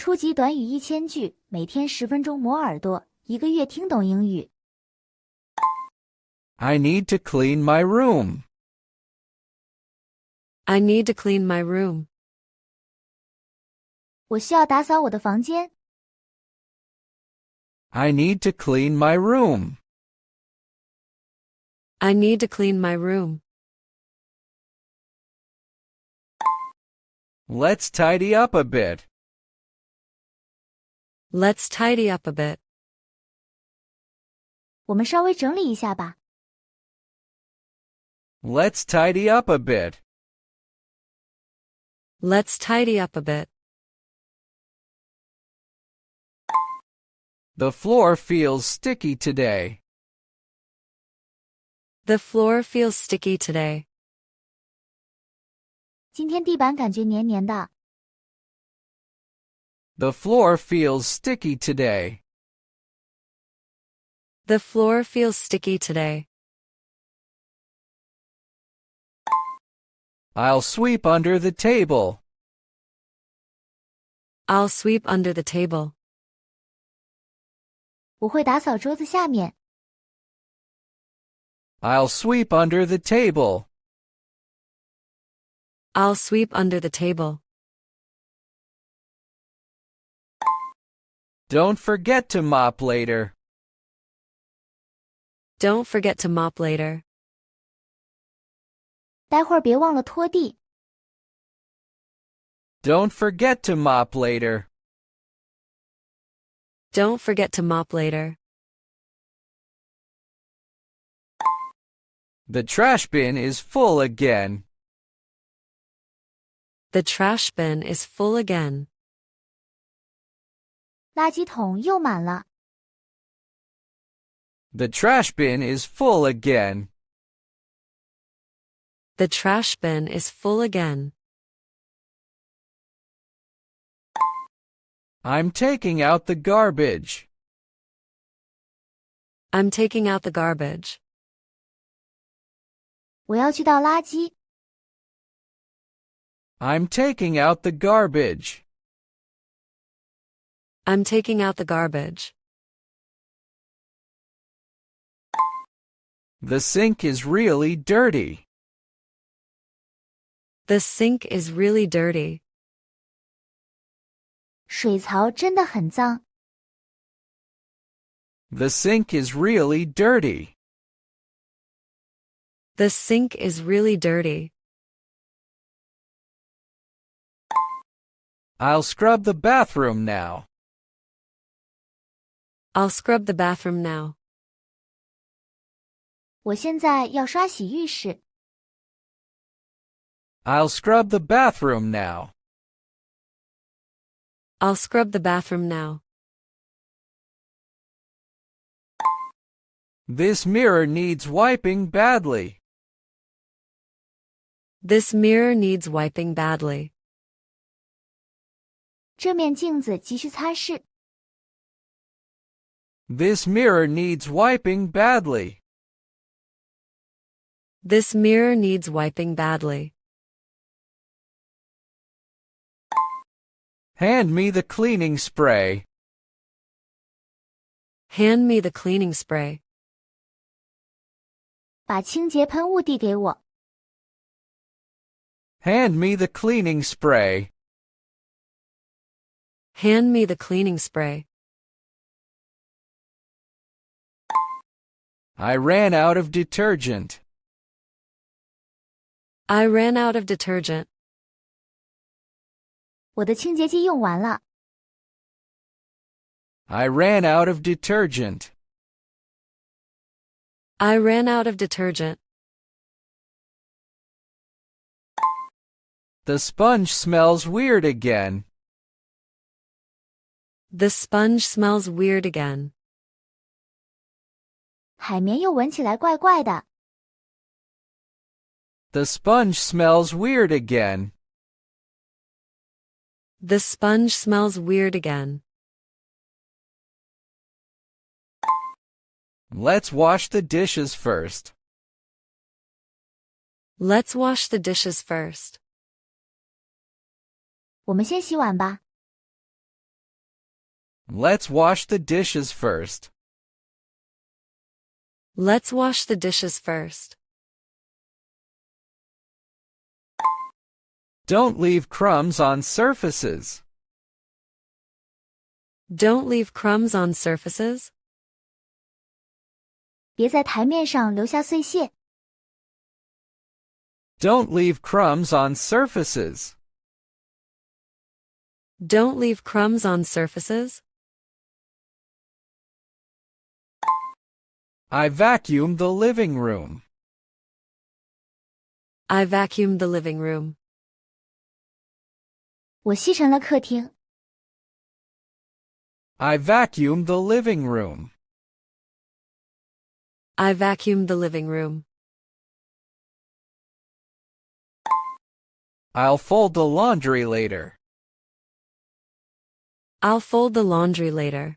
初级短语1000句，每天10分钟磨耳朵，一个月听懂英语。I need to clean my room. I need to clean my room. 我需要打扫我的房间。I need to clean my room. I need to clean my room. Let's tidy up a bit. Let's tidy up a bit. 我们稍微整理一下吧。Let's tidy up a bit. Let's tidy up a bit. The floor feels sticky today. The floor feels sticky today. 今天地板感觉黏黏的。The floor feels sticky today. The floor feels sticky today. I'll sweep under the table. I'll sweep under the table. 我会打扫桌子下面。I'll sweep under the table. I'll sweep under the table. Don't forget to mop later. Don't forget to mop later. 待会儿别忘了拖地。Don't forget to mop later. Don't forget to mop later. The trash bin is full again. The trash bin is full again. 垃圾桶又满了。The trash bin is full again. The trash bin is full again. I'm taking out the garbage. I'm taking out the garbage. 我要去倒垃圾。I'm taking out the garbage. I'm taking out the garbage. The sink is really dirty. The sink is really dirty. 水槽真的很脏。The sink is really dirty. The sink is really dirty. I'll scrub the bathroom now. I'll scrub the bathroom now. 我现在要刷洗浴室。I'll scrub the bathroom now. I'll scrub the bathroom now. This mirror needs wiping badly. This mirror needs wiping badly. 这面镜子急需擦拭。This mirror needs wiping badly. This mirror needs wiping badly. Hand me the cleaning spray. Hand me the cleaning spray. 把清洁喷雾递给我。Hand me the cleaning spray. Hand me the cleaning spray. I ran out of detergent. I ran out of detergent. 我的清洁剂用完了。I ran out of detergent. I ran out of detergent. The sponge smells weird again. The sponge smells weird again. 海绵又闻起来怪怪的。The sponge smells weird again. The sponge smells weird again. Let's wash the dishes first. Let's wash the dishes first. 我们先洗碗吧。Let's wash the dishes first. Let's wash the dishes first. Don't leave crumbs on surfaces. Don't leave crumbs on surfaces. 别在台面上留下碎屑。Don't leave crumbs on surfaces. Don't leave crumbs on surfaces. I vacuumed the living room. I vacuumed the living room. 我吸尘了客厅。I vacuumed the living room. I vacuumed the living room. I'll fold the laundry later. I'll fold the laundry later.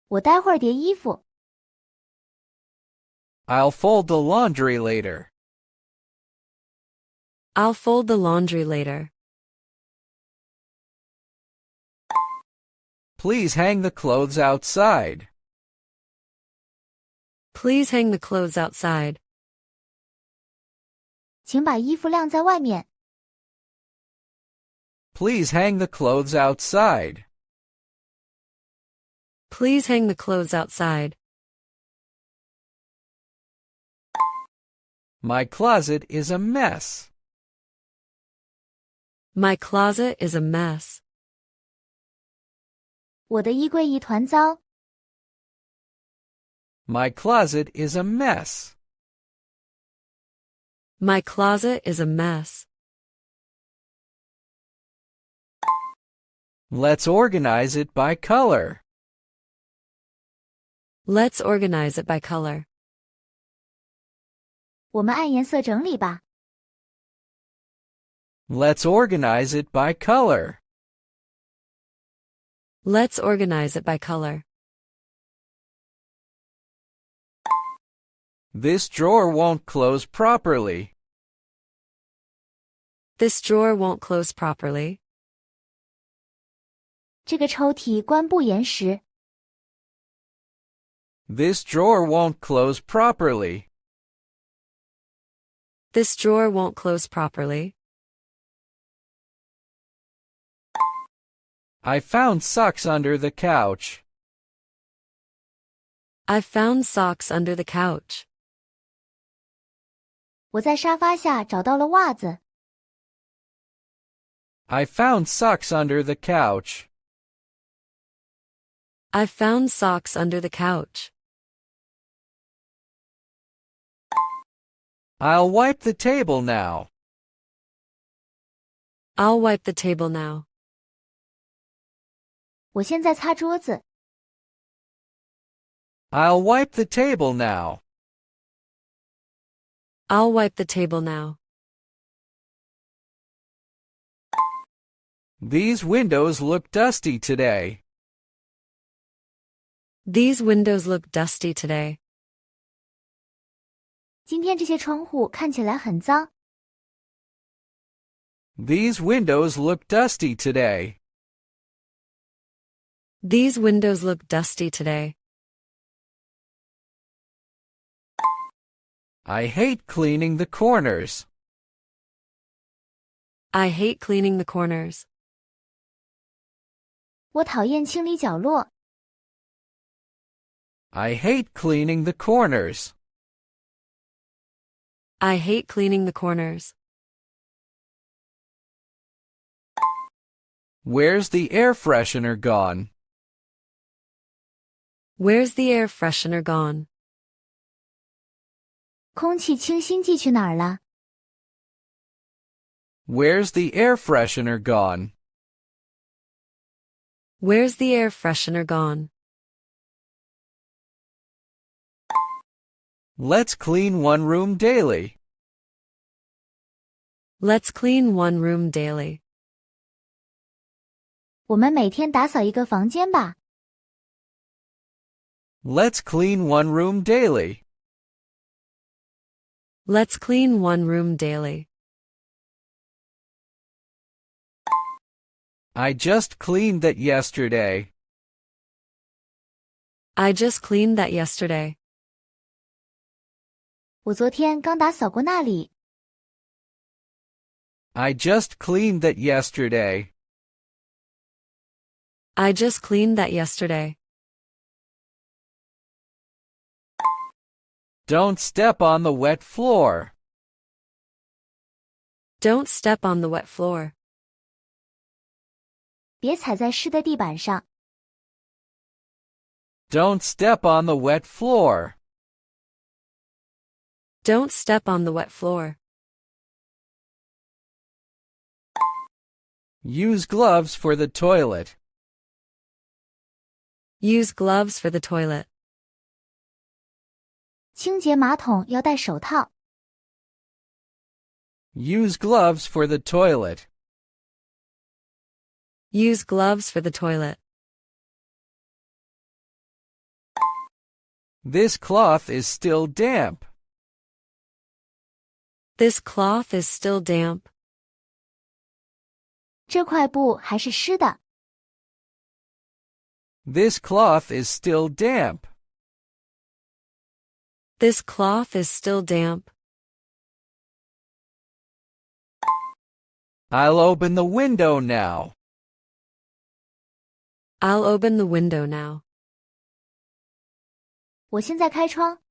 我待会儿叠衣服。I'll fold the laundry later. I'll fold the laundry later. Please hang the clothes outside. Please hang the clothes outside. 请把衣服晾在外面。Please hang the clothes outside. Please hang the clothes outside. My closet is a mess. My closet is a mess. 我的衣柜一团糟。My closet is a mess. My closet is a mess. Let's organize it by color. Let's organize it by color. 我们按颜色整理吧。Let's organize it by color. Let's organize it by color. This drawer won't close properly. This drawer won't close properly. 这个抽屉关不严实。This drawer won't close properly. This drawer won't close properly. I found socks under the couch. I found socks under the couch. 我在沙发下找到了袜子。I found socks under the couch. I found socks under the couch. I'll wipe the table now. I'll wipe the table now. 我现在擦桌子。I'll wipe the table now. I'll wipe the table now. These windows look dusty today. These windows look dusty today. 今天这些窗户看起来很脏。These windows look dusty today. These windows look dusty today. I hate cleaning the corners. I hate cleaning the corners. 我讨厌清理角落。I hate cleaning the corners. I hate cleaning the corners. Where's the air freshener gone? Where's the air freshener gone? 空气清新剂去哪儿了？ Where's the air freshener gone? Where's the air freshener gone? Let's clean one room daily. Let's clean one room daily. 我们每天打扫一个房间吧。Let's clean one room daily. Let's clean one room daily. I just cleaned that yesterday. I just cleaned that yesterday. 我昨天刚打扫过那里。I just cleaned that yesterday. I just cleaned that yesterday. Don't step on the wet floor. Don't step on the wet floor. 别踩在湿的地板上。Don't step on the wet floor. Don't step on the wet floor. Use gloves for the toilet. Use gloves for the toilet. 清洁马桶要戴手套。Use gloves for the toilet. Use gloves for the toilet. This cloth is still damp. This cloth is still damp. 这块布还是湿的。This cloth is still damp. This cloth is still damp. I'll open the window now. I'll open the window now. 我现在开窗。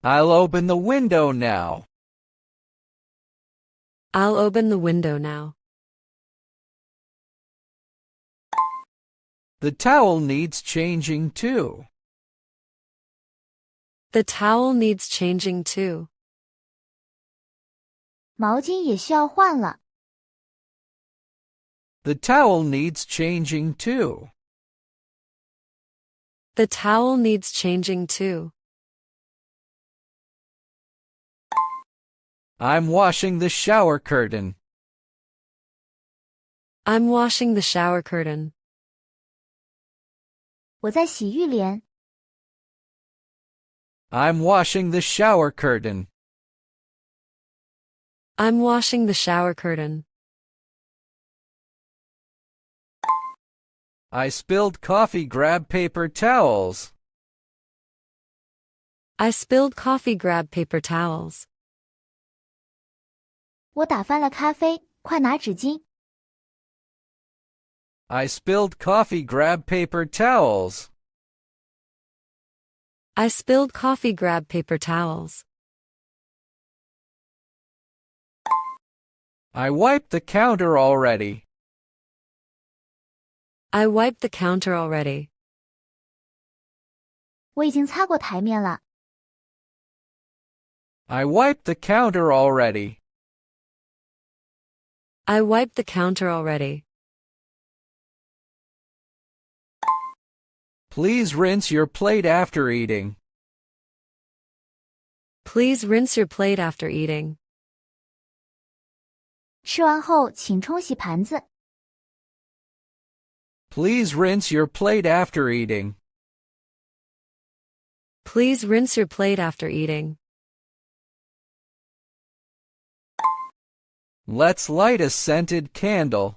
I'll open the window now. I'll open the window now. The towel needs changing too. The towel needs changing too. 毛巾也需要换了。The towel needs changing too. The towel needs changing too. I'm washing the shower curtain. I'm washing the shower curtain. 我在洗浴帘。I'm washing the shower curtain. I'm washing the shower curtain. I spilled coffee. Grab paper towels. I spilled coffee. Grab paper towels. 我打翻了咖啡，快拿纸巾。I spilled coffee. Grab paper towels. I spilled coffee. Grab paper towels. I wiped the counter already. I wiped the counter already. 我已经擦过台面了。I wiped the counter already. I wiped the counter already. Please rinse your plate after eating. Please rinse your plate after eating. 吃完后请冲洗盘子。Please rinse your plate after eating. Please rinse your plate after eating. Let's light a scented candle.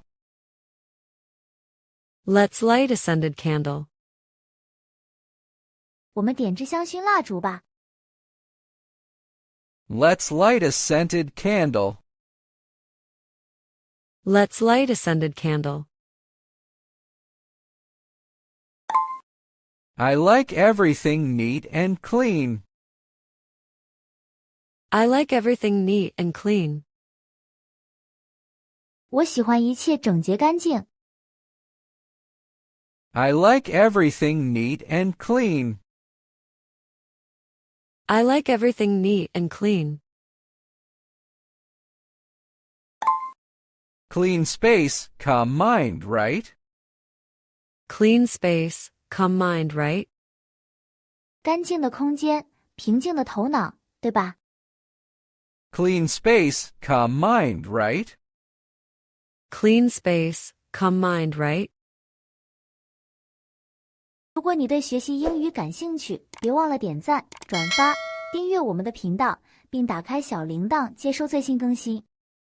Let's light a scented candle. 我们点支香薰蜡烛吧。Let's light a scented candle. Let's light a scented candle. I like everything neat and clean. I like everything neat and clean. 我喜欢一切整洁干净。I like everything neat and clean. I like everything neat and clean. Clean space, calm mind, right? Clean space, calm mind, right? 干净的空间，平静的头脑，对吧？ Clean space, calm mind, right? Clean space, calm mind, right? 如果你对学习英语感兴趣，别忘了点赞、转发、订阅我们的频道，并打开小铃铛接收最新更新。